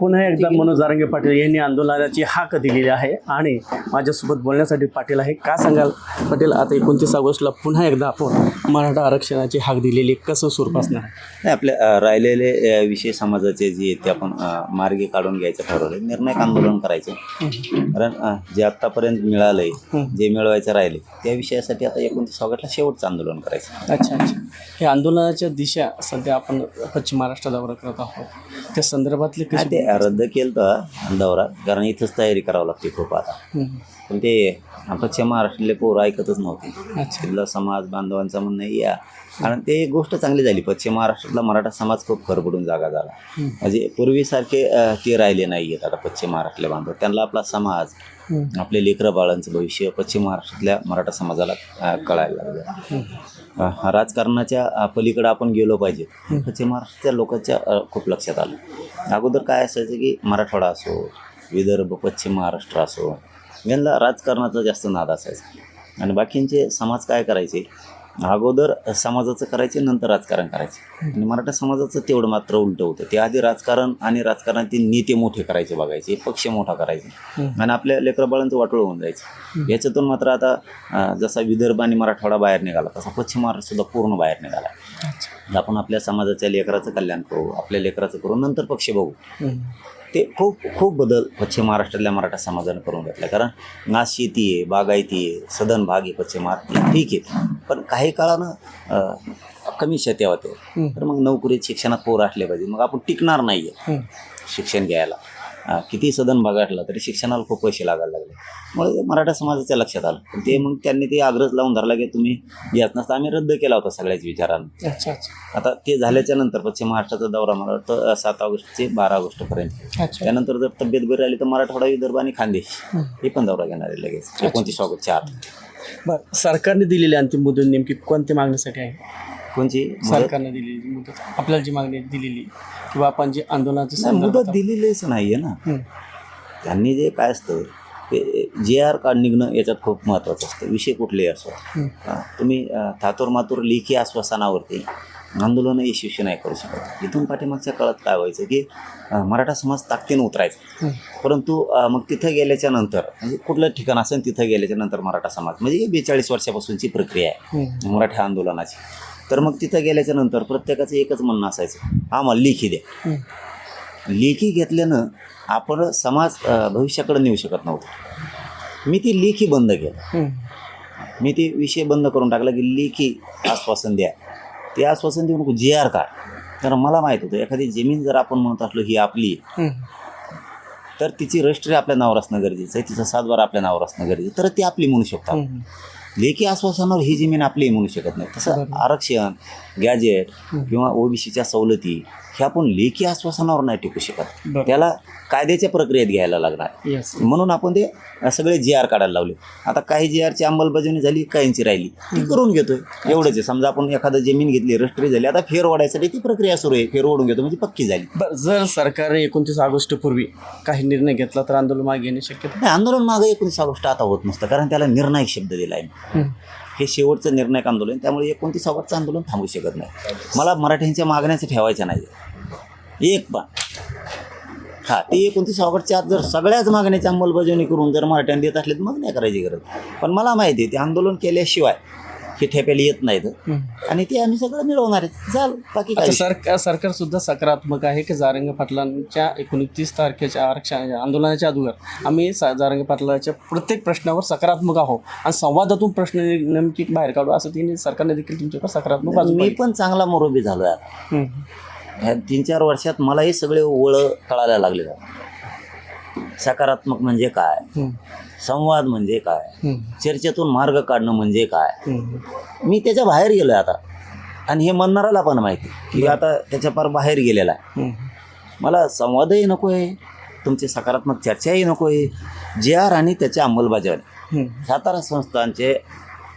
पुन्हा एकदा मनोज जारंगे पाटील यांनी आंदोलनाची हाक दिलेली आहे आणि माझ्यासोबत बोलण्यासाठी पाटील आहे. का सांगाल पाटील, आता 29 ऑगस्टला पुन्हा एकदा आपण मराठा आरक्षणाची हाक दिलेली, कसं स्वरूप असणार आहे? नाही, आपल्या राहिलेले विषय समाजाचे जे आहेत ते आपण मार्गी काढून घ्यायचं ठरवलं. निर्णायक आंदोलन करायचं, कारण जे आत्तापर्यंत मिळालंय, जे मिळवायचं राहिले त्या विषयासाठी आता 29 ऑगस्टला शेवटचं आंदोलन करायचं. अच्छा अच्छा. हे आंदोलनाच्या दिशा सध्या आपण पश्चिम महाराष्ट्र दौरा करत आहोत, त्या संदर्भातले नाही, ते रद्द केलं तर दौरा, कारण इथंच तयारी करावं लागते खूप आता. पण ते पश्चिम महाराष्ट्रातले पोरं ऐकतच नव्हते. तिथला समाज बांधवांचं म्हणणं या, आणि ते एक गोष्ट चांगली झाली. पश्चिम महाराष्ट्रातला मराठा समाज खूप खरबडून जागा झाला. म्हणजे पूर्वीसारखे ते राहिले नाही आहेत आता पश्चिम महाराष्ट्रातले बांधव. त्यांना आपला समाज, आपले लेकरं बाळांचं भविष्य पश्चिम महाराष्ट्रातल्या मराठा समाजाला कळायला लागलं. राजकारणाच्या पलीकडे आपण गेलो पाहिजे, पश्चिम महाराष्ट्राच्या लोकांच्या खूप लक्षात आलं. अगोदर काय असायचं की मराठवाडा असो, विदर्भ, पश्चिम महाराष्ट्र असो, यांना राजकारणाचा जास्त नाद असायचा. आणि बाकींचे समाज काय करायचे, अगोदर समाजाचं करायचे, नंतर राजकारण करायचे. आणि मराठा समाजाचं तेवढं मात्र उलटं होतं. ते आधी राजकारण आणि राजकारणातील नेते मोठे करायचे, बघायचे, पक्ष मोठा करायचे, आणि आपल्या लेकरबाळांचं वाटोळ होऊन जायचं. याच्यातून मात्र आता जसा विदर्भ आणि मराठवाडा बाहेर निघाला, तसा पश्चिम महाराष्ट्र सुद्धा पूर्ण बाहेर निघाला. आपण आपल्या समाजाच्या लेकराचं कल्याण करू, आपल्या लेकराचं करू, नंतर पक्ष बघू. ते खूप खूप बदल पश्चिम महाराष्ट्रातल्या मराठा समाजानं करून घेतला. कारण आज शेती आहे, बागायती आहे, सदन भाग आहे पश्चिम महाराष्ट्रात, ठीक आहे. पण काही काळानं कमी शेत्या होते, तर मग नोकरीत शिक्षणात पोरं असले पाहिजे. मग आपण टिकणार नाही आहे शिक्षण घ्यायला. किती सदन भागाटला तरी शिक्षणाला खूप पैसे लागायला लागले. मग मराठा समाजाच्या लक्षात आलं. पण ते मग त्यांनी ते आग्रह लावून धरला की तुम्ही याच नसता. आम्ही रद्द केला होता सगळ्याच विचारानं. आता ते झाल्याच्या नंतर पश्चिम महाराष्ट्राचा दौरा मला वाटतं 7 ऑगस्ट ते 12 ऑगस्टपर्यंत. त्यानंतर जर तब्येत बरी राहिली तर मराठवाडा, विदर्भ आणि खानदेश हे पण दौरा घेणार आहे लगेच 29 ऑगस्टच्या आत. बरं, सरकारने दिलेली अंतिम मुदत नेमकी कोणत्या मागणीसाठी आहे? कोणची सरकारने दिलेली मुदत, आपल्याला जी मागणी दिलेली किंवा आपण जे आंदोलनाची मुदत दिलेलीच नाही आहे ना. त्यांनी जे काय असतं ते JR कार्ड निघणं याच्यात खूप महत्त्वाचं असतं. विषय कुठलेही असो, तुम्ही थातूर मातूर लेखी आश्वासनावरती आंदोलन यशस्वी नाही करू शकत. इथून पाठीमागच्या काळात काय व्हायचं की मराठा समाज ताकदीनं उतरायचा, परंतु मग तिथं गेल्याच्या नंतर, म्हणजे कुठलं ठिकाण असेल तिथं गेल्याच्या नंतर मराठा समाज, म्हणजे 42 वर्षापासूनची प्रक्रिया आहे मराठा आंदोलनाची. तर मग तिथं गेल्याच्या नंतर प्रत्येकाचं एकच म्हणणं असायचं, आम्हाला लेखी द्या. लेखी घेतल्यानं आपण समाज भविष्याकडे नेऊ शकत नव्हतं. मी ती लेखी बंद केलं. मी ते विषय बंद करून टाकला की लेखी आश्वासन द्या. ते आश्वासन देऊ नको, JR कार्ड. तर मला माहीत होतं एखादी जमीन जर आपण म्हणत असलो ही आपली, तर तिची रजिस्ट्री आपल्या नावावर असणं गरजेचं आहे, तिचा सातबारा आपल्या नावावर असणं गरजेचं, तर ती आपली म्हणू शकतो. लेखी आश्वासनावर ही जमीन आपली म्हणू शकत नाही. तसं आरक्षण, गॅजेट किंवा OBCच्या सवलती हे आपण लेखी आश्वासनावर नाही टिकू शकत. त्याला कायद्याच्या प्रक्रियेत घ्यायला लागणार. म्हणून आपण ते सगळे JR काढायला लावले. आता काही JRची अंमलबजावणी झाली, काहींची राहिली, ती करून घेतोय. एवढंच आहे. समजा आपण एखादं जमीन घेतली, रजिस्ट्री झाली, आता फेर ओढायसाठी ती प्रक्रिया सुरू आहे. फेर ओढून घेतो म्हणजे पक्की झाली. बरं, जर सरकारने 29 ऑगस्टपूर्वी काही निर्णय घेतला तर आंदोलन मागे घेणे शक्य नाही. आंदोलन मागे 29 ऑगस्ट आता होत नसतं, कारण त्याला निर्णायक शब्द दिला आहे. हे शेवटचं निर्णायक आंदोलन, त्यामुळे 29 ऑगस्टचं आंदोलन थांबू शकत नाही. मला मराठ्यांच्या मागण्याचं ठेवायच्या नाही एक पण. ते 29 ऑगस्टच्या आत जर सगळ्याच मागण्याची अंमलबजावणी करून जर मराठ्यांनी देत असले तर मग नाही करायची गरज. पण मला माहिती आहे ते आंदोलन केल्याशिवाय हे ठेप्याला येत नाहीत, आणि ते आम्ही सगळं मिळवणार आहेत. चाल बाकी काय. सरकार सुद्धा सकारात्मक आहे की जारंगे पाटलांच्या 29 तारखेच्या आरक्षण आंदोलनाच्या अगोदर आम्ही जारंगे पाटलाच्या प्रत्येक प्रश्नावर सकारात्मक आहोत आणि संवादातून प्रश्न नेमकी बाहेर काढू, असं तिने सरकारने देखील तुमच्याकडे सकारात्मक बाजू. मी पण चांगला मोरोबी झालो आहे. ह्या 3-4 वर्षात मला हे सगळे ओळ कळायला लागले. सकारात्मक म्हणजे काय, संवाद म्हणजे काय, चर्चेतून मार्ग काढणं म्हणजे काय, मी त्याच्या बाहेर गेलो आता. आणि हे म्हणणाऱ्याला पण माहिती की आता त्याच्या फार बाहेर गेलेला आहे. मला संवादही नको आहे, तुमची सकारात्मक चर्चाही नको आहे. JR आणि त्याच्या अंमलबजावणी, सातारा संस्थांचे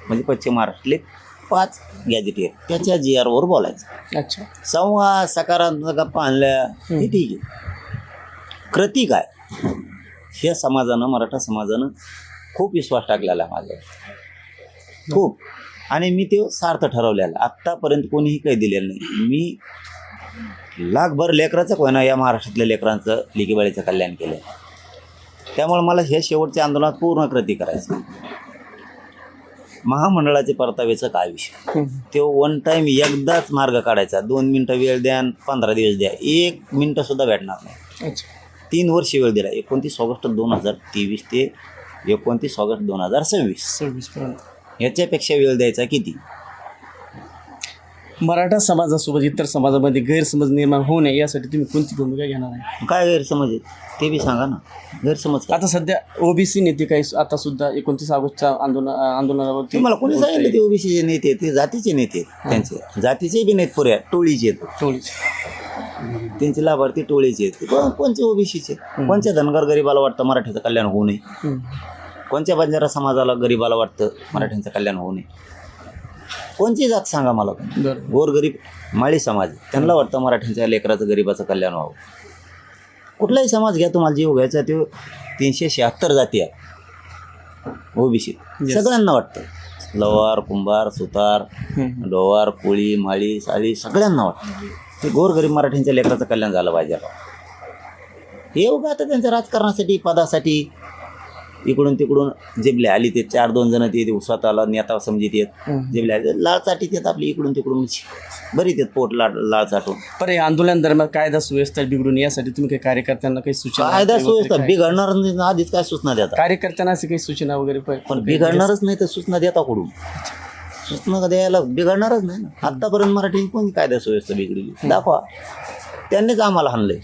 म्हणजे पश्चिम महाराष्ट्रातले 5 गॅजेटियर त्याच्या JRवर बोलायचं. अच्छा, संवाद, सकारात्मक गप्पा आणल्या हे ठीक आहे. कृती काय, हे समाजानं, मराठा समाजानं खूप विश्वास टाकलेला आहे माझ्यावर, खूप. आणि मी ते सार्थ ठरवलेलं. आत्तापर्यंत कोणीही काही दिलेलं नाही. मी लाखभर लेकराचं कोणा या महाराष्ट्रातल्या लेकरांचं लेकीबाळीचं कल्याण केलं. त्यामुळे मला हे शेवटच्या आंदोलनात पूर्ण कृती करायचं. महामंडळाचे परताव्याचं काय विषय, ते वन टाईम एकदाच मार्ग काढायचा. 2 मिनटं वेळ द्या आणि 15 दिवस द्या, 1 मिनटंसुद्धा भेटणार नाही. 3 वर्ष वेळ दिला, 29 ऑगस्ट 2023 ते 29 ऑगस्ट 2026 याच्यापेक्षा वेळ द्यायचा किती? मराठा समाजासोबत इतर समाजामध्ये गैरसमज निर्माण होऊ नये यासाठी तुम्ही कोणती भूमिका घेणार आहे? काय गैरसमज आहे ते बी सांगा ना. गैरसमज काय? आता सध्या ओबीसी नेते काही आता सुद्धा 29 ऑगस्टच्या आंदोलनावरती तुम्हाला कोणी सांगितलं ते ओबीसीचे नेते? ते जातीचे नेते, त्यांचे जातीचे बी नाहीत, पुऱ्या टोळीचे आहेत. त्यांचे लाभार्थी टोळीचे आहेत. ते कोणचे ओबीसीचे? कोणत्या धनगर गरीबाला वाटतं मराठीचं कल्याण होऊ नये? कोणत्या बंजारा समाजाला गरीबाला वाटतं मराठ्यांचं कल्याण होऊ नये? कोणची जात सांगा मला. गोरगरीब माळी समाज, त्यांना वाटतं मराठ्यांच्या लेकराचं गरीबाचं कल्याण व्हावं. कुठलाही समाज घ्या, तुम्हाला जीव घ्यायचा ते 376 जाती आहे ओबीसी. सगळ्यांना वाटतं, लवार, कुंभार, सुतार, डोवार, कोळी, माळी, साळी, सगळ्यांना वाटतं ते गोरगरीब मराठ्यांच्या लेकराचं कल्याण झालं पाहिजे. हे उगा आता त्यांच्या राजकारणासाठी, पदासाठी इकडून तिकडून जेबले आली ते 4-2 जण ते स्वतःला नेता समजित येत, जेबले आली लाळचाटीत येत आपली इकडून तिकडून बरीच येत पोट लाळ चाटून. पण हे आंदोलन दरम्यान कायदा सुव्यवस्था बिघडून यासाठी तुम्ही काही कार्यकर्त्यांना काही सूचना? कायदा सुव्यवस्था बिघडणार नाही, आधीच काय सूचना देतात कार्यकर्त्यांना अशी काही सूचना वगैरे? पण बिघडणारच नाही तर सूचना देता कुठून? सूचना द्यायला बिघडणारच नाही ना. आत्तापर्यंत मराठी कोणी कायदा सुव्यवस्था बिघडली दाखवा. त्यांनीच आम्हाला हाणलंय,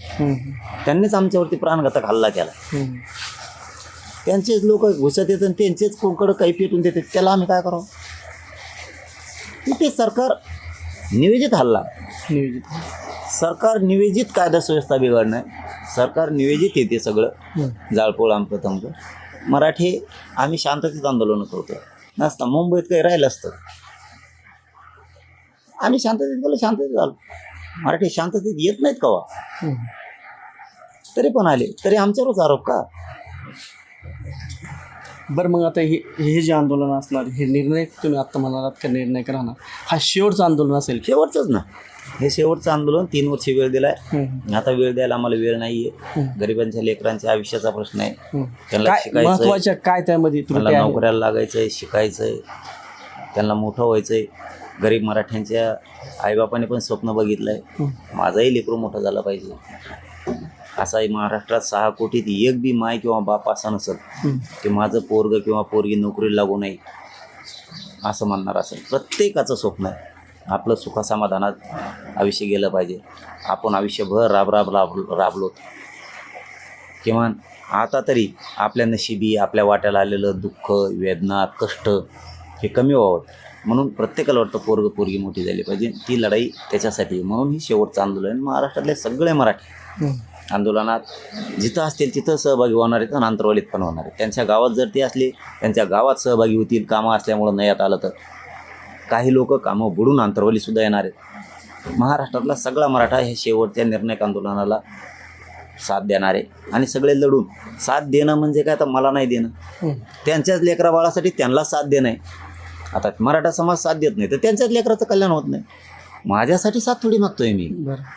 त्यांनीच आमच्यावरती प्राणघातक हल्ला केला. त्यांचेच लोक घुसत येतात आणि त्यांचेच कोणकडं काही पेटून देतात. त्याला आम्ही काय करावं? ते सरकार नियोजित हल्ला, सरकार नियोजित कायदा सुव्यवस्था बिघडणं, सरकार नियोजित येते सगळं जाळपोळ आमचं तमचं. मराठी आम्ही शांततेत आंदोलन करतो नसता. मुंबईत काही राहिलं असतं, आम्ही शांततेत गेलो, शांततेत आलो. मराठी शांततेत येत नाहीत कवा, तरी पण आले, तरी आमच्यावरच आरोप का? बरं, मग आता हे जे आंदोलन असणार, हे निर्णय तुम्ही आत्ता म्हणालात का निर्णय राहणार, हा शेवटचं आंदोलन असेल? शेवटचंच ना, हे शेवटचं आंदोलन. 3 वर्ष वेळ दिलाय, आता वेळ द्यायला आम्हाला वेळ नाहीये. गरिबांच्या लेकरांच्या आयुष्याचा प्रश्न आहे. त्यांना शिकायचं, महत्वाच्या काय त्यामध्ये त्यांना नोकऱ्याला लागायचंय, शिकायचंय, त्यांना मोठं व्हायचंय. गरीब मराठ्यांच्या आईबापाने पण स्वप्न बघितलंय, माझाही लेकरू मोठं झालं पाहिजे. असाही महाराष्ट्रात 6 कोटीत एक बी माय किंवा बाप असा नसत की माझं पोरग किंवा पोरगी नोकरी लागू नये असं म्हणणार असेल. प्रत्येकाचं स्वप्न आहे आपलं सुखासमाधानात आयुष्य गेलं पाहिजे. आपण आयुष्यभर राबलो, किमान आता तरी आपल्या नशिबी, आपल्या वाट्याला आलेलं दुःख, वेदना, कष्ट हे कमी व्हावं म्हणून प्रत्येकाला वाटतं पोरग पोरगी मोठी झाली पाहिजे. ती लढाई त्याच्यासाठी, म्हणून ही शेवटचं आंदोलन. महाराष्ट्रातले सगळे मराठी आंदोलनात जिथं असतील तिथं सहभागी होणार आहेत आणि आंतरवालीत पण होणार आहेत. त्यांच्या गावात जर ते असले, त्यांच्या गावात सहभागी होतील. कामं असल्यामुळं नाही आलं तर काही लोक कामं बुडून आंतरवालीसुद्धा येणार आहेत. महाराष्ट्रातला सगळा मराठा हे शेवटच्या निर्णायक आंदोलनाला साथ देणार आहे. आणि सगळे लढून साथ देणं म्हणजे काय, तर मला नाही देणं, त्यांच्याच लेकरा बाळासाठी त्यांना साथ देणं आहे. आता मराठा समाज साथ देत नाही तर त्यांच्याच लेकराचं कल्याण होत नाही. माझ्यासाठी साथ थोडी मागतोय मी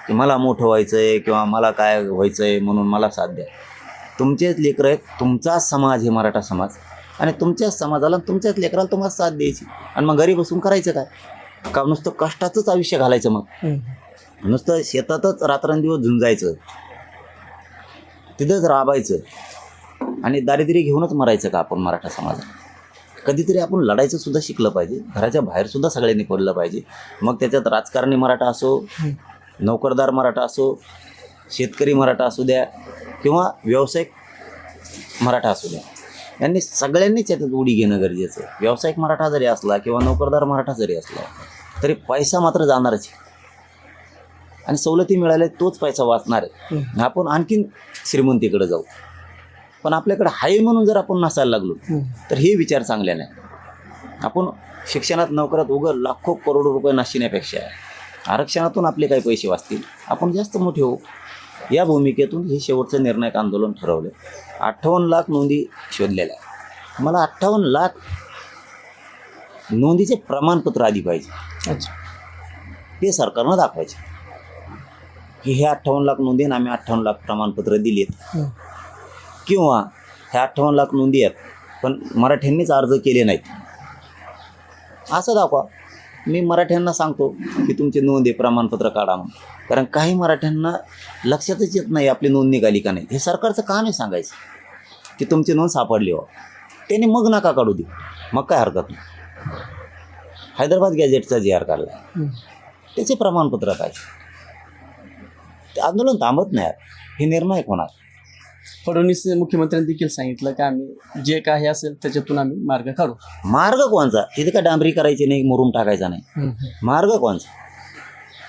की मला मोठं व्हायचं आहे किंवा मला काय व्हायचं आहे म्हणून मला साथ द्या. तुमचेच लेकरं आहेत, तुमचाच समाज हे मराठा समाज, आणि तुमच्याच समाजाला तुमच्याच लेकराला तुम्हाला साथ द्यायची. आणि मग घरी बसून करायचं काय? का नुसतं कष्टाचंच आयुष्य घालायचं? मग नुसतं शेतातच रात्रंदिवस झुंजायचं, तिथंच राबायचं आणि दारिद्र्य घेऊनच मरायचं का आपण मराठा समाज? कधीतरी आपण लढायचं सुद्धा शिकलं पाहिजे. घराच्या बाहेरसुद्धा सगळ्यांनी पडलं पाहिजे. मग त्याच्यात राजकारणी मराठा असो, नोकरदार मराठा असो, शेतकरी मराठा असू द्या किंवा व्यावसायिक मराठा असू द्या, यांनी सगळ्यांनीच याच्यात उडी घेणं गरजेचं आहे. व्यावसायिक मराठा जरी असला किंवा नोकरदार मराठा जरी असला तरी पैसा मात्र जाणारच आहे आणि सवलती मिळाल्या तोच पैसा वाचणार आहे. आपण आणखीन श्रीमंतीकडे जाऊ, पण आपल्याकडे हाय म्हणून जर आपण नसायला लागलो तर हे विचार चांगले नाही. आपण शिक्षणात, नोकरात उघड लाखो करोडो रुपये नाशिण्यापेक्षा आरक्षणातून आपले काही पैसे वाचतील, आपण जास्त मोठे होऊ. या भूमिकेतून हे शेवटचं निर्णायक आंदोलन ठरवलं. 58 लाख नोंदी शोधलेल्या आहे. मला 58 लाख नोंदीचे प्रमाणपत्र आधी पाहिजे, ते सरकारनं दाखवायचे. की हे 58 लाख नोंदी आणि आम्ही 58 लाख प्रमाणपत्र दिलेत, किंवा ह्या 58 लाख नोंदी आहेत पण मराठ्यांनीच अर्ज केले नाहीत, असं दाखवा. मी मराठ्यांना सांगतो की तुमचे नोंद आहे, प्रमाणपत्र काढा म्हणून. कारण काही मराठ्यांना लक्षातच येत नाही आपली नोंद निघाली का नाही. हे सरकारचं काम आहे सांगायचं की तुमची नोंद सापडली हो, त्याने मग नका काढू दे, मग काय हरकत नाही. हैदराबाद गॅजेटचा जी आर काढला, त्याचे प्रमाणपत्र काय, ते आंदोलन थांबत नाही. हे निर्णायक होणार. फडणवीस मुख्यमंत्र्यांनी देखील सांगितलं की आम्ही जे काही असेल त्याच्यातून आम्ही मार्ग काढू. मार्ग कोणचा, तिथे काय डांबरी करायची नाही, मुरुम टाकायचा नाही. मार्ग कोणचा,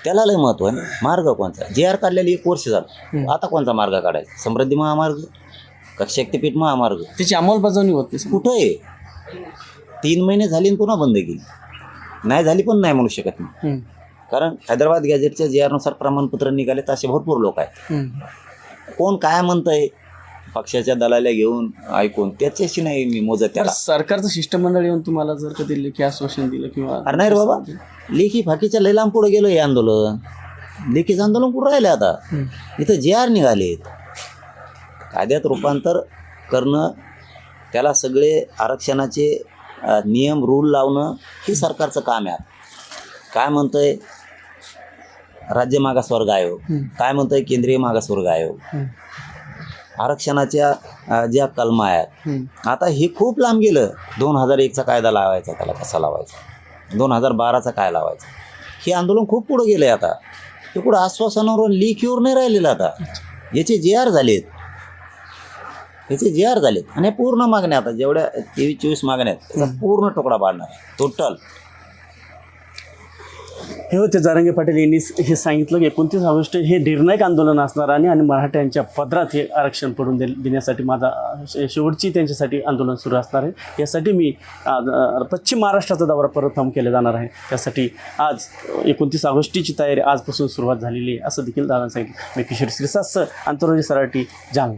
त्याला लय महत्व आहे. मार्ग कोणचा, जे आर काढलेली 1 वर्ष झालं, आता कोणता मार्ग काढायचा? समृद्धी महामार्ग का शक्तीपीठ महामार्ग? त्याची अंमलबजावणी होत नाही. कुठं आहे? 3 महिने झाली आणि पुन्हा बंद केली. नाही झाली पण नाही म्हणू शकत नाही. कारण हैदराबाद गॅजेटच्या जे आरनुसार प्रमाणपत्र निघाले तर असे भरपूर लोक आहेत. कोण काय म्हणतंय, पक्षाच्या दलाल्या घेऊन ऐकून त्याच्याशी नाही मी मोजत त्याला. सरकारचं शिष्टमंडळ येऊन तुम्हाला जर कधी लेखी आश्वासन दिलं किंवा अरे नाही रे बाबा, लेखी फाकीच्या लय लांब पुढे गेलो हे आंदोलन. लेखीचं आंदोलन कुठं राहिलं आता? इथं जे आर निघालेत. कायद्यात रूपांतर करणं, त्याला सगळे आरक्षणाचे नियम रूल लावणं हे सरकारचं काम आहे. काय म्हणतंय राज्य मागासवर्ग आयोग, काय म्हणतंय केंद्रीय मागासवर्ग आयोग, आरक्षणाच्या ज्या कलमा आहेत, आता हे खूप लांब गेलं. 2001चा कायदा लावायचा, त्याला कसा लावायचा, 2012चा काय लावायचा, हे आंदोलन खूप पुढं गेलं आहे. आता ते कुठं आश्वासनावर लेखीवर नाही राहिलेलं. आता याचे जे आर झालेत, याचे जे आर झालेत आणि पूर्ण मागण्या, आता जेवढ्या 23-24 मागण्या आहेत त्याचा पूर्ण तुकडा पाडणार टोटल. हे होते जारंगे पाटील यांनी हे सांगितलं की 29 ऑगस्ट हे निर्णायक आंदोलन असणार आणि मराठ्यांच्या पदरात हे आरक्षण पडून देण्यासाठी माझा शेवटची त्यांच्यासाठी आंदोलन सुरू असणार आहे. यासाठी मी पश्चिम महाराष्ट्राचा दौरा प्रथम केला जाणार आहे. त्यासाठी आज 29 ऑगस्टची तयारी आजपासून सुरुवात झालेली आहे असं देखील दादा सांगितलं. मी किशोर श्रीसास, आंतरराष्ट्रीय सराठी, जालना.